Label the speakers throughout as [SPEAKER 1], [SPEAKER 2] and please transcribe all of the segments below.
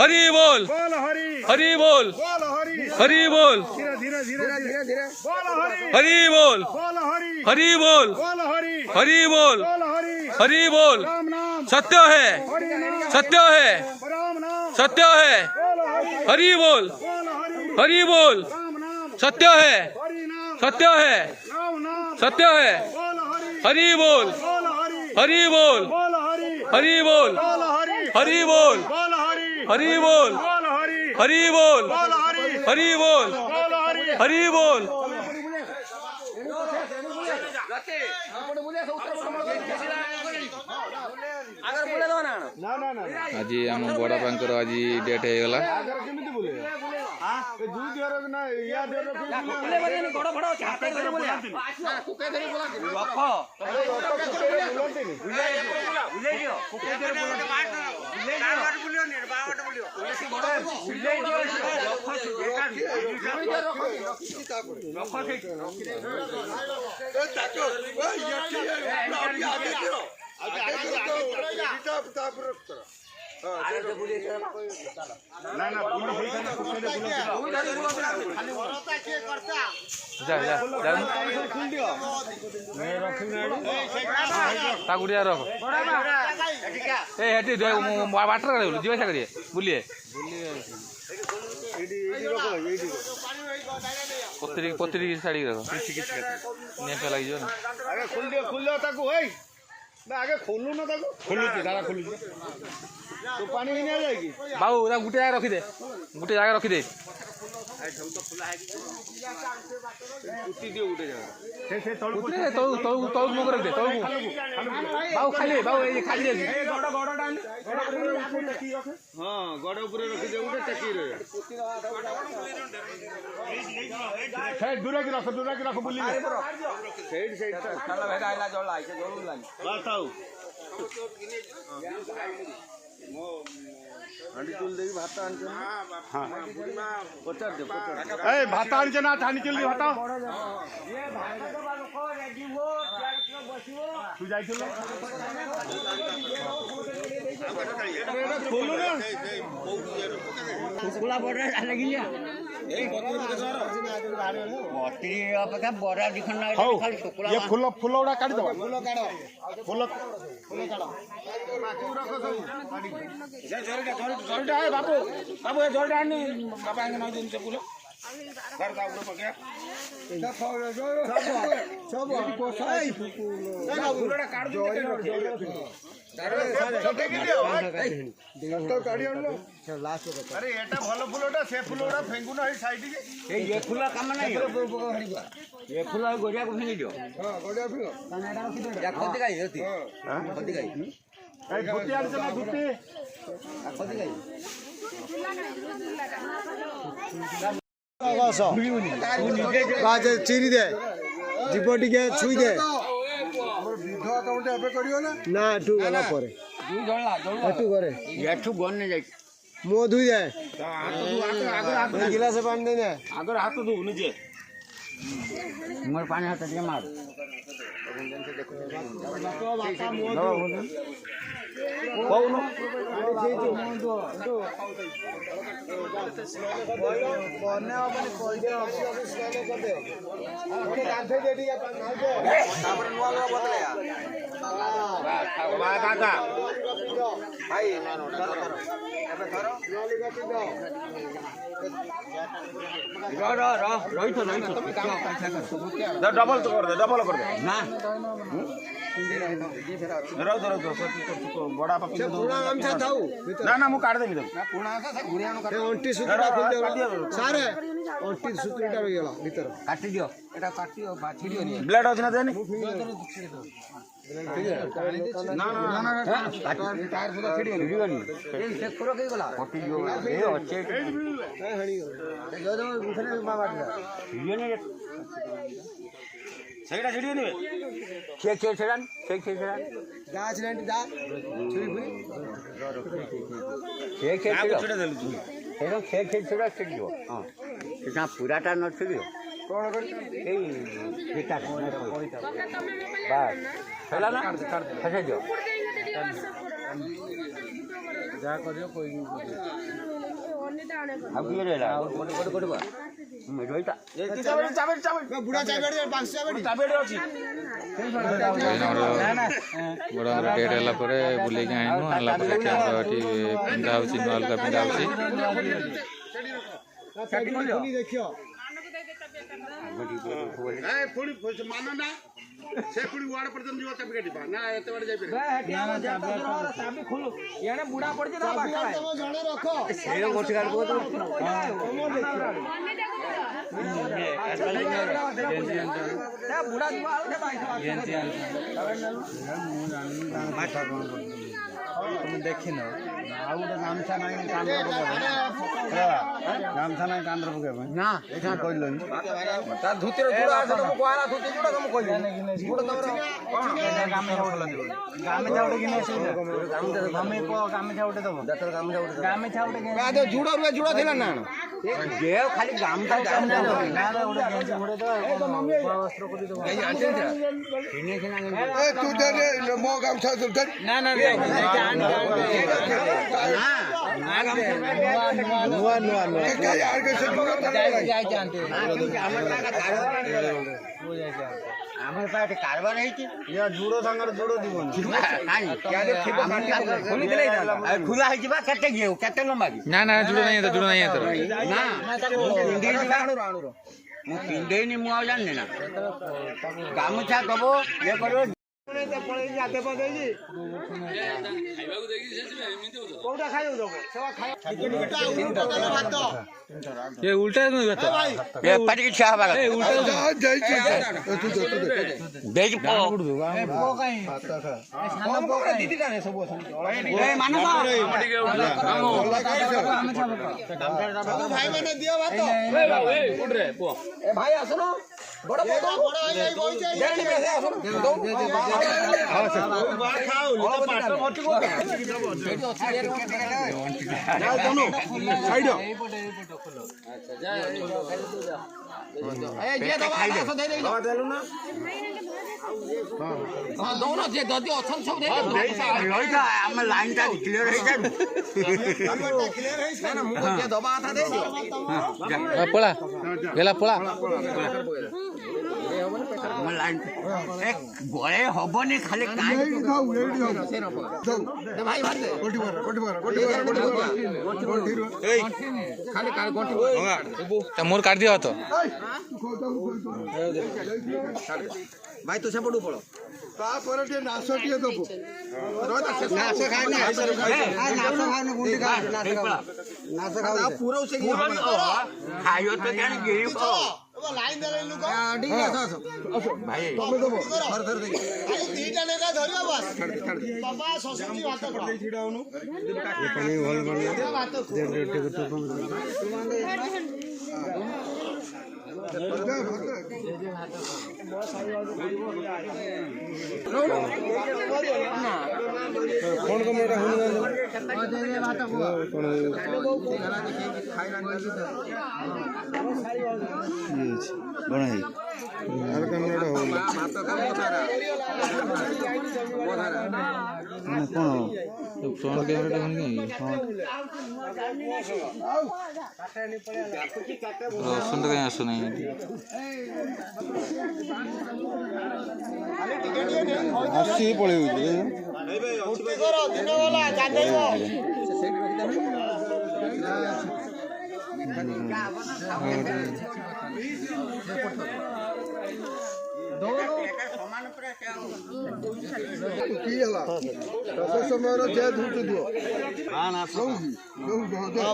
[SPEAKER 1] हरि बोल हरि बोल हरि बोल हरि बोल हरि बोल हरि बोल हरि बोल सत्य है सत्य है सत्य है हरि बोल हरि बोल सत्य है सत्य है सत्य है हरि बोल हरि बोल हरि बोल हरि बोल हरि बोल हरि बोल हरि बोल हरि बोल आज आम बड़ा पांकर आज डेट हो गला गुड़िया रख बाटर जीवा करिए बुलिए पत्री साड़ी रख लगे आगे खोलू ना खोलू दादा खोलू तो पानी नहीं आ जाएगी बाबू गोटे जगह रखीदे गोटे जगह रखीदे बाबू खाली बाबू खाली हाँ गड़ ऊपर रखीदे गोटे टेकी दूर की रख बुली हांडी चुल देगी भात आनछे ना हां पचार दे ए भात आनछे ना हांडी चुल दे भात ये भाई तो लोक रेडी हो चार किलो बसियो तू जाइछलो खोलो ना कुकुला बड़ा लागिया ए मोती अपेक्षा बड़ा दिखन ना खाली कुकुला ये फूल उड़ा काट दो फूल काढो फूल काढो बाकी रखो सब जोरटा है बाबू बाबू ये जोरटा आनी बाबा आगे ना दिन से फूल घर का ऊपर पकड़ सब पोसाई फूलड़ा काट दो अरे एटा भलो फूलटा से फूलड़ा फेंगु ना साइड के ये फूल काम नहीं ये फूल गोड़िया को फेंगी दियो हां गोड़िया फेंगो कानेडा रखी दे या खती गाई होती हां खती गाई ए गुटी आन चला गुटी खती गाई बाज चिरी दे जीपटी के छुई दे विधवा अकाउंट एबे करियो ना एठू गला परे दू जळला एठू करे एठू गन ने जाई मो धुई जाए हाथ गिलास से पानी देने आगर हाथ दू निजे मोर पानी हाथ दे मार कौन बने अपन कोई दे ऑफिस वाले कर दे ओके गांधे जेडी का तापर नुवा नुवा बदलया वाह काका भाई एबे धरो नाली गाटी दो रही तो नहीं डबल तो कर दे ना बड़ा ना ना मु काट देबी ना पुणा से गुड़िया नो काट अंटी सुतरा खोल दे सारे अंटी सुतरीटा रही गेला भीतर काटी दियो एटा काटियो बाठी दियो नि ब्लेड अछि ना देनी ना ना ना टायर सुदा छिड़ी नि से खोरो के गेला कटी दियो ए अच्छे ए हणी जो जो उठने बाबा ये ने सेगड़ा छिड़ी नि खेक छेड़ान गाछ लेंटी दा छुरी पुरी खेक छेड़ा देलु हेरो खेक छेड़ा छिड़ियो हां सेटा पूराटा न छिड़ियो कोन कर ए बेटा बस हेला ना खसे दियो जा करियो कोई नहीं
[SPEAKER 2] अब ये रे ला कोड मेडोइता चाबेट बुढ़ा चाबेट 500 चाबेट अछि
[SPEAKER 3] बड़ा डेट हला परे बुले के आइनु हला परे के एठी पिंडा होछि अलगा पिंडा होछि
[SPEAKER 1] देखियो
[SPEAKER 2] पुणी मानो ना से पुणी वार्ड पर्यंत जीव चाबी काटी ना एते बार जाई पे चाबी खोलो याने बुढ़ा पड़ जे ना बाका जणे रखो से गोठी काट को बुढ़ा जुआ तुम देखि न आ उडा नामसा नाही कांद्र नामसा नाही कांद्र पके ना एठा कहलो ता धुतिर जुड़ा आ तुम कोआला धुति जुड़ा तुम कहलो जुड़ा तमरो कोन गामे जाउडला गामे जाउडे कि नै गामे को गामे जाउडे दबो दतर गामे जाउडे का दे जुड़ा रुआ जुड़ा थिला ना जे खाली गाम ता गाम ना ना उडा गेंजी उडे दो वस्त्र को दो गेंजी आंटे किने किना ए तू दे मो गाम छ ना ना नुआ यार कैसे আমার পাটে কারবার হইছে ইয়া জুড়ো সাঙ্গর জুড়ো দিবন নাই ইয়াদে থিবো খুলি দিলাই দাও খুলা হইছে বা কেটে গিয়েও কেটে লম্বা
[SPEAKER 3] না না জুড়ো নাই তো
[SPEAKER 2] না পিন্ডেই আণুর মু পিন্ডেই নি মু আ জানি না গামছা দবো ইয়ে করবো পড়ে যাতে পাদেজি কোটা খাইও দবো সেবা খাই ভাত
[SPEAKER 3] ये उल्टा है भात
[SPEAKER 2] ये पाटी की चाह बागा
[SPEAKER 3] ए उल्टा
[SPEAKER 2] जाईची तू बेज पो पो काई साना पो काई दीदी रे सब ए मानस भाई माने दियो भात ए उठ रे पो ए भाई आसनो बड़ पो बड़ आई बोई जाई देनी पैसे आसनो दो हां सर बा खाओ लो पाटो मोटी को सेठी अछि जा दोनो साइड अच्छा जा ए जे दबा आसो दे दे देलु ना हां दोनो जे ददी अछन सब दे लइता हम लाइन ता क्लियर है जा क्लियर है ना मु जे दबा था दे दियो
[SPEAKER 3] पळा गेला पळा
[SPEAKER 2] हम लाइन एक गोळे होबनी खाली काई भाई भाई गोटी ए खाली काई गोटी
[SPEAKER 3] त मोर काट दियो तो
[SPEAKER 2] भाई तो से पडू पळो ता पर जे नासो टिए दबो नासो खाय ना नासो खाय ना गुंडी खा नासो खाओ पूरा से खायो तो जान गिरी को लाइन दे लुको ठीक है असो भाई तुम दबो थर थर दे भाई दीटा लेका धरियो बस बाबा ससुची भात खा छिडाउनु ये पानी होल बन भात दे तो कौन कम मोटा होने बना है हर कम मोटा हो कौन
[SPEAKER 3] फोन कैमरा ढंग नहीं सुन तो कहीं आसु नहीं
[SPEAKER 1] आसी पळे होई
[SPEAKER 2] उठते करो दिन वाला गाधेइबो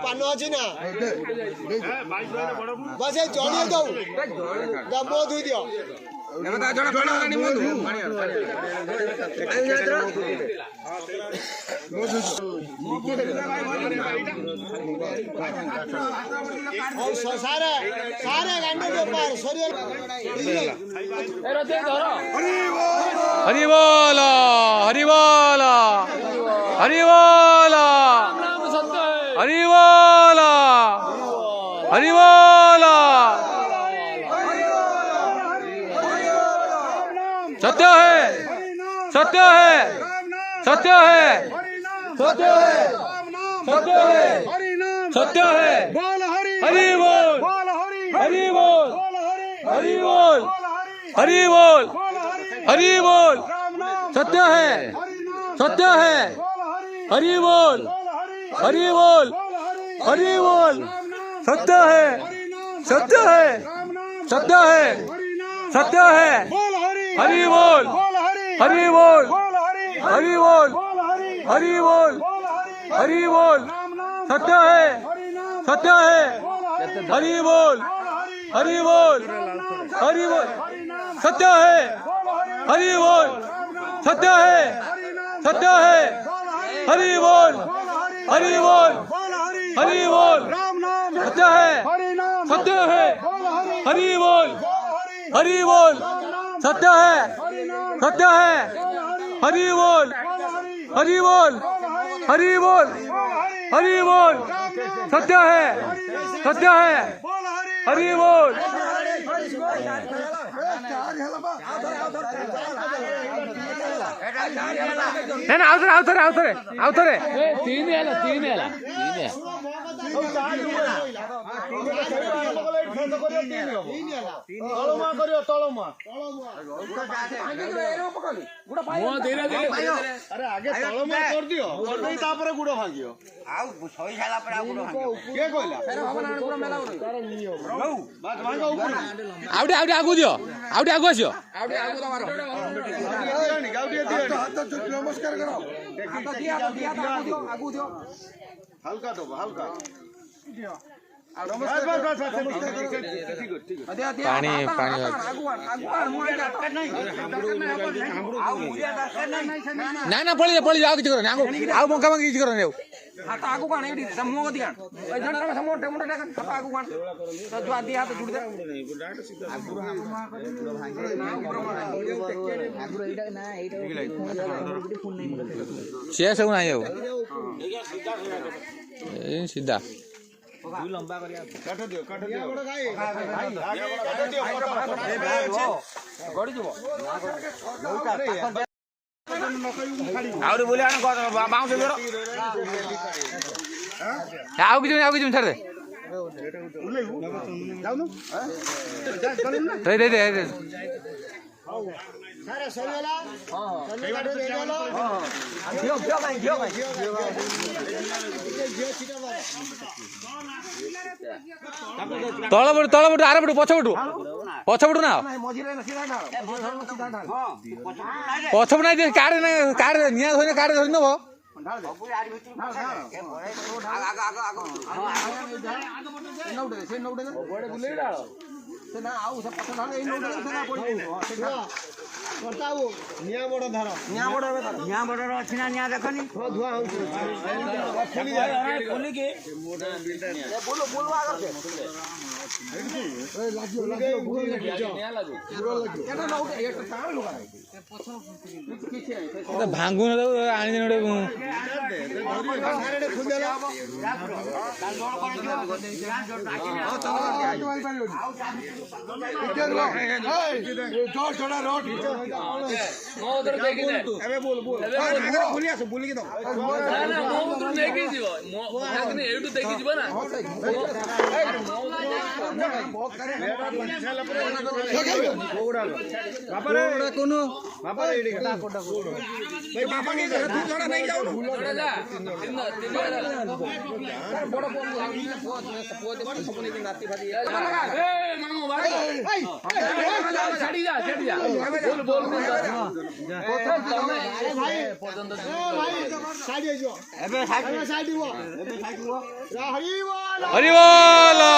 [SPEAKER 2] पान अच्छी ना बस चढ़ी दो मो धुई दियो सारे सारे गांडे के पार सरियल
[SPEAKER 3] हरि बोल हरि बोल हरि बोल हरि बोल हरि बोल सत्य है सत्य है सत्य है सत्य है सत्य है
[SPEAKER 2] हरि नाम
[SPEAKER 3] सत्य है
[SPEAKER 2] बोल हरि
[SPEAKER 3] हरि बोल
[SPEAKER 2] बोल हरि
[SPEAKER 3] हरि बोल
[SPEAKER 2] बोल हरि
[SPEAKER 3] हरि बोल
[SPEAKER 2] हरि
[SPEAKER 3] हरि बोल
[SPEAKER 2] बोल हरि
[SPEAKER 3] हरि बोल
[SPEAKER 2] राम नाम
[SPEAKER 3] सत्य है
[SPEAKER 2] हरि नाम
[SPEAKER 3] सत्य है
[SPEAKER 2] बोल हरि
[SPEAKER 3] हरि बोल
[SPEAKER 2] बोल हरि
[SPEAKER 3] हरि बोल
[SPEAKER 2] बोल हरि
[SPEAKER 3] हरि बोल
[SPEAKER 2] राम नाम
[SPEAKER 3] सत्य है
[SPEAKER 2] हरि नाम
[SPEAKER 3] सत्य है
[SPEAKER 2] राम नाम
[SPEAKER 3] सत्य है
[SPEAKER 2] हरि नाम
[SPEAKER 3] सत्य है
[SPEAKER 2] बोल हरि
[SPEAKER 3] हरि बोल
[SPEAKER 2] बोल हरि
[SPEAKER 3] हरि बोल
[SPEAKER 2] बोल हरि
[SPEAKER 3] हरि बोल
[SPEAKER 2] बोल हरि
[SPEAKER 3] हरि बोल
[SPEAKER 2] बोल हरि
[SPEAKER 3] हरि बोल
[SPEAKER 2] राम नाम
[SPEAKER 3] सत्य है
[SPEAKER 2] हरि नाम
[SPEAKER 3] सत्य है
[SPEAKER 2] बोल हरि
[SPEAKER 3] हरि बोल हरि बोल हरि बोल सत्य है हरि बोल सत्य है सत्य है हरि बोल हरि बोल हरि बोल
[SPEAKER 2] राम नाम
[SPEAKER 3] सत्य है
[SPEAKER 2] हरि नाम
[SPEAKER 3] सत्य है
[SPEAKER 2] बोल हरि
[SPEAKER 3] हरि बोल हरि बोल सत्य है सत्य है हरि बोल हरि बोल हरि बोल हरि बोल सत्य है सत्य है हरि बोल ना आवतरे तीन
[SPEAKER 2] अरे आगे तलमा कर दियो तापर गुड़ भांगियो आउ सही साला पर गुड़ भांगियो के कहला बात भांगा ऊपर
[SPEAKER 3] आउटे आगु दियो आउटे आगु आसियो
[SPEAKER 2] नमस्कार करो हल्का दो हल्का
[SPEAKER 3] पानी ना पड़ी जाओ किसी करो आउ मौका मांगी किसी करो
[SPEAKER 4] आता आगु कान एडी समूह गति कान ए जनता में समूह टेमुटा कान आता आगु कान तो जो आदि हाथ जुड़ दे
[SPEAKER 3] शेष हो ना सीधा
[SPEAKER 2] लंबा करिया काट दियो
[SPEAKER 4] गड़ी जीवो
[SPEAKER 3] आउरे बोले आन बाउंस बेरो आउ किछ छाड़ दे
[SPEAKER 2] जाउनु
[SPEAKER 3] दे
[SPEAKER 2] सारे सहीला हां सहीबाटे दे देलो घियो भाई
[SPEAKER 3] तळपटु आरपटु पछपटु ना पछपटु ना काढ निया धोने काढ धरि नबो
[SPEAKER 2] निया बड़ धर निया बड़ अछि ना निया देखनी धुआ होउछ खुली जाय खुली के बोलो आगर से ए लागियो निया लागो केटा ना उठे एटा ताण लुगा
[SPEAKER 3] भांगु न आनी नडे
[SPEAKER 2] सारे खुदेला जोर छोड़ा रोड
[SPEAKER 4] मो उधर देखि दे
[SPEAKER 2] अबे बोल खुली आसो बोल के दो
[SPEAKER 4] ना मो उधर देखि जीवो मो भागने एडु देखि जीवो ना
[SPEAKER 2] बापरे कोनो बापरे एडी का भाई बापा के घर तू जोड़ा नहीं जाऊ
[SPEAKER 4] जोड़ा जा तीन बड़ फोन लागी पोते सपने की नाती फाती ए मनो भाई छाड़ी जा बोल
[SPEAKER 2] भाई साइड जो एबे साइड हो
[SPEAKER 3] हरिवाला हरिवाला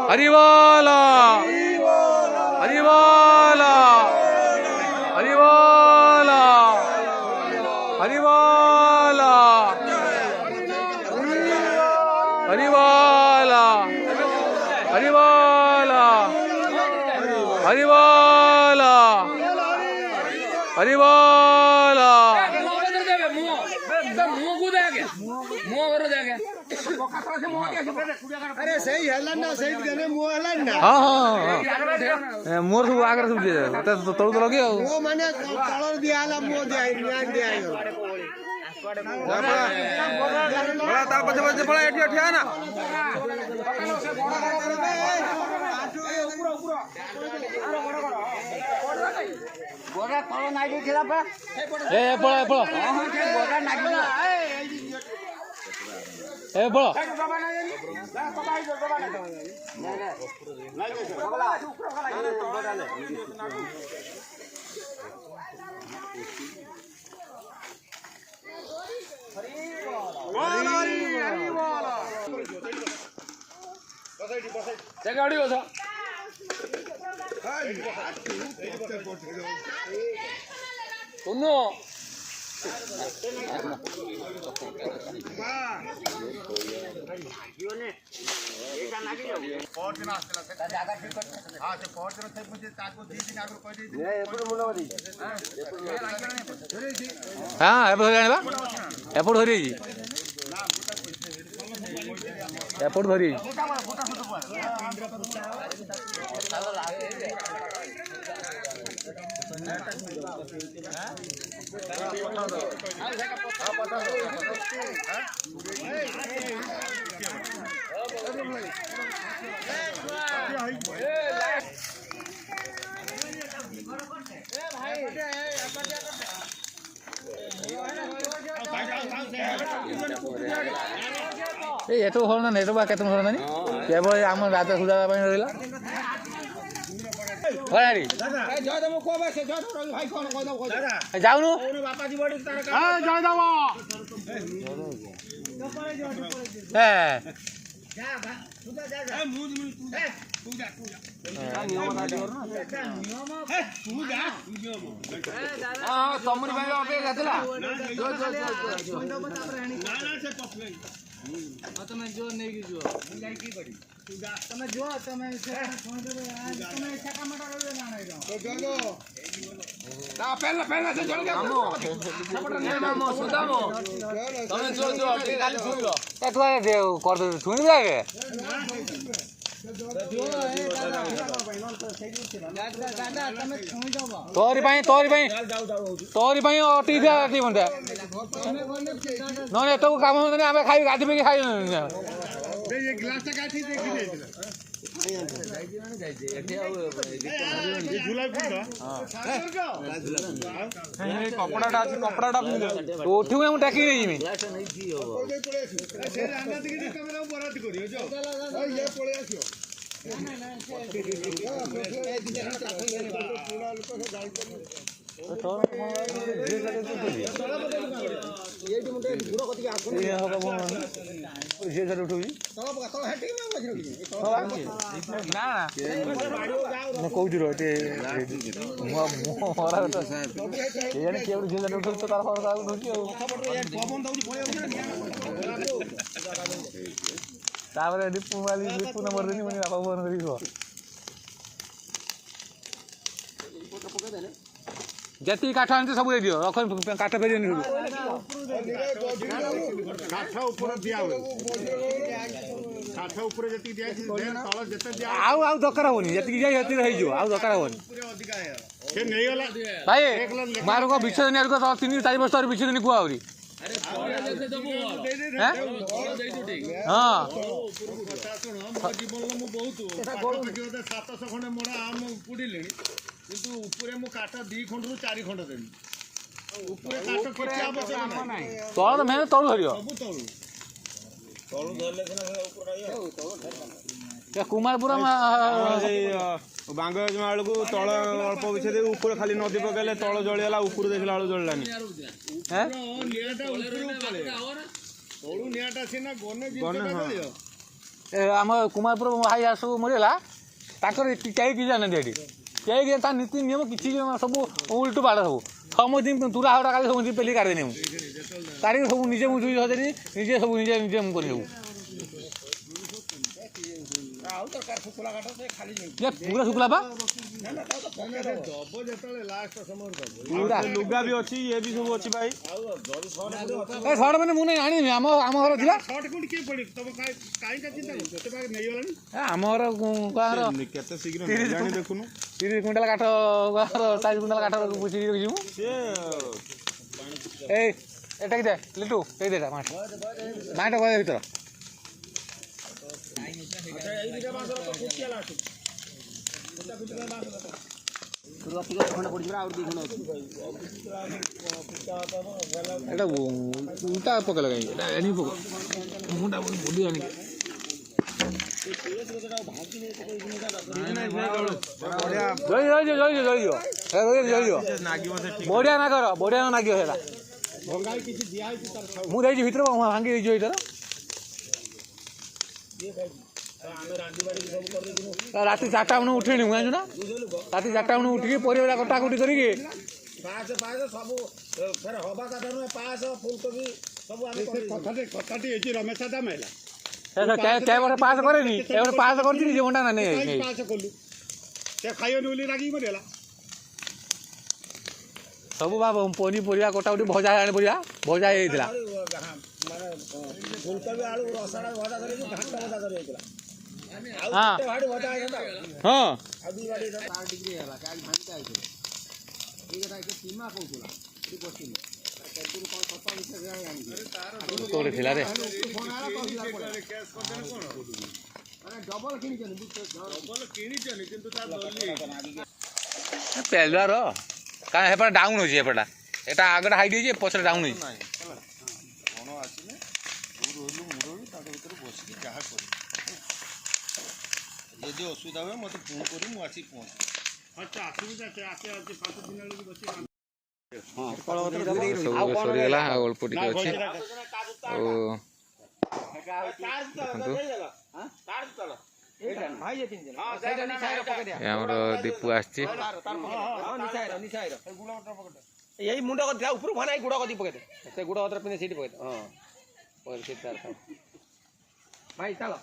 [SPEAKER 3] हरिवाला हरिवाला हरिवाला हरिवाला हरिवाला हरिवाला हरिवाला हरिवाला
[SPEAKER 2] अरे सही हल्ला ना सही देने मुंह हल्ला ना
[SPEAKER 3] हाँ मोर सब आगर सब दिए तळु तो लगे
[SPEAKER 2] वो माने कलर दिया हला मुंह दिया निया दिया ତା ପଛେ ପଛେ ପଳା ଏଠି ଠିଆ ନା
[SPEAKER 1] ଗୋରା ତଳ ନାଗି ଥିଲା ପା
[SPEAKER 3] ଏ ପଳ
[SPEAKER 1] ଗୋରା ନାଗି
[SPEAKER 3] ଏ ପଳ
[SPEAKER 4] ଗାଡ଼ି କଥା ଶୁଣୁ
[SPEAKER 3] ହଁ ଏପଟ ଧରି ଆଣିବା ଏପଟ ଧରି ଏପଟ ଧରି ଏଠୁ ହଳ ନେଟ ବା କେତେ ହଳ ନାନି କେବଳ ଆମ ରାଜା ସୁଧାବା ପାଇଁ ରହିଲା ଯାଉନୁ
[SPEAKER 4] ତମରି ପାଇଁ ଅପେକ୍ଷା ଥିଲା ତମେ ଜୋର ନେଇକି ଯିବ ତମେ ଯୁଅ ତମେ
[SPEAKER 3] ଶୁଣିବୁ ଆଗେ ତୋରି ପାଇଁ ଅଟିକିଆ ନହେଲେ ଏତକୁ କାମ ହୁଅନ୍ତାନି ଆମେ ଖାଇ ଗାଧି ପଇକି ଖାଇ
[SPEAKER 2] କପଡ଼ାଟା ଅଛି କପଡ଼ାଟା
[SPEAKER 3] ଉଠିବୁ ମୁଁ ଡାକିକି ନେଇଯିବି କହୁଛୁ କିଏ ଉଠୁଛି ତ ତାର ଉଠୁଛି ଆଉ ତାପରେ ଲିପୁ ନମ୍ବର ଦେନି ମାନେ ବାପା ଫୋନ କରିକି କୁହ ଯେତିକି କାଠ ଆଣିଛି ସବୁ ଦେଇଦିଅ ରଖ କାଠ ଫେରିବନି ଆଉ ଦରକାର ହବନି ଯେତିକି ଯାଇ ସେତିକି ହେଇଯିବ ଆଉ ଦରକାର ହବନି ଭାଇ ମାର କଣ ବିଷ ଦିନ 3-4 ବର୍ଷ ବିଷ ଦିନ କୁହ ଆହୁରି
[SPEAKER 2] କିନ୍ତୁ ଉପରେ ମୁଁ କାଠ 2 ଖଣ୍ଡରୁ 4 ଖଣ୍ଡ ଦେବି ଉପରେ
[SPEAKER 3] ତଳ ତ ମେନ୍ ତଳୁ ଧରିବ କୁମାରପୁର
[SPEAKER 2] ବାଙ୍ଗ ବେଳକୁ ତଳ ଅଳ୍ପ ବିଛ ଦେଇ ଉପରେ ଖାଲି ନଦୀ ପକେଇଲେ ତଳ ଜଳିଗଲା ଉପରୁ ଦେଖିଲା ବେଳକୁ ଜଳିଲାନି
[SPEAKER 3] ଆମ କୁମାରପୁର ଭାଇ ସବୁ ମରିଗଲା ତାଙ୍କର କେହି କିଛି ଜାଣନ୍ତି ଏଠି କେହି ତା ନୀତି ନିୟମ କିଛି ସବୁ ଉଲ୍ଟୁ ପାଡ଼ ସବୁ ସମସ୍ତ ତୁରା ହଡ଼ା କାଲି ସବୁ ପେଲି କାଢ଼ିଦେନି ମୁଁ କାଢ଼ିକି ସବୁ ନିଜେ ମୁଁ ଚୁଇ ଧରିଦେନି ନିଜେ ସବୁ ନିଜେ ମୁଁ କରିବୁ ପୁରା ଶୁଖିଲା ବା
[SPEAKER 2] ଲୁଗା ବି ଅଛି ଇଏ ବି ସବୁ ଅଛି ଭାଇ
[SPEAKER 3] ସର୍ଟ ମାନେ ମୁଁ ଆଣିବି ଆମ ଘର ଥିଲା ଆମ ଘର
[SPEAKER 2] କେତେ ଶୀଘ୍ର ଦେଖୁନୁ
[SPEAKER 3] 30 କୁଇଣ୍ଟାଲ କାଠ 40 କୁଇଣ୍ଟାଲ କାଠ ବୁଝିକି ରଖିଛି ମୁଁ এটা কি দে লিটু এই দে মাঠ মাঠটা বয়ে ভিতর এটা উল্টা পকেলে কাই এটা এনি পক মুন্ডা বুদ্ধি আনি বড়িয়া না কর বড়িয়া নাগিব সেটা ମୁଁ ଯାଇଛି ଭିତରେ ଭାଙ୍ଗି ଦେଇଛି ଏଇଟାର ରାତି 4ଟା ବେଳୁ ଉଠେଇନି ମୁଁ ଜାଣିଛୁ ନା ରାତି 4ଟା ବେଳୁ ଉଠିକି ପରିବା କଟାକଟି କରିକି ଗୋଟେ ପାସ୍ କରେନି ଗୋଟେ ପାସ୍ କରିଛି ନିଜେ ଘଣ୍ଟା ନା ନେଇ ସବୁ ବା ପନିପରିବା କଟାକଟି ଭଜା ଆଣି ପରିବା ଭଜା ହେଇଯାଇଥିଲା ହଁ ଗୋଟେ ଥିଲା ରେ পেলুয়ার কারণ এপটা ডাউন হয়েছে এপটা এটা আগটা হাইট হয়েছে পছরে ডাউন হয়েছে
[SPEAKER 2] যদি অসুবিধা হবে মতো ফোন করি মু আসি পৌঁছি
[SPEAKER 3] ସବୁ ସରିଗଲା ଆଉ ଅଳ୍ପ ଟିକେ ଅଛି ଆଉ ଆମର ଦୀପୁ ଆସିଛି
[SPEAKER 4] এই মুন্ড কথা উপর ভানাই গুড় কদি পকাই দে সে গুড় অতর পিনে সিটি পকাই দে হ্যাঁ পরে সিটি তার ভাই চলো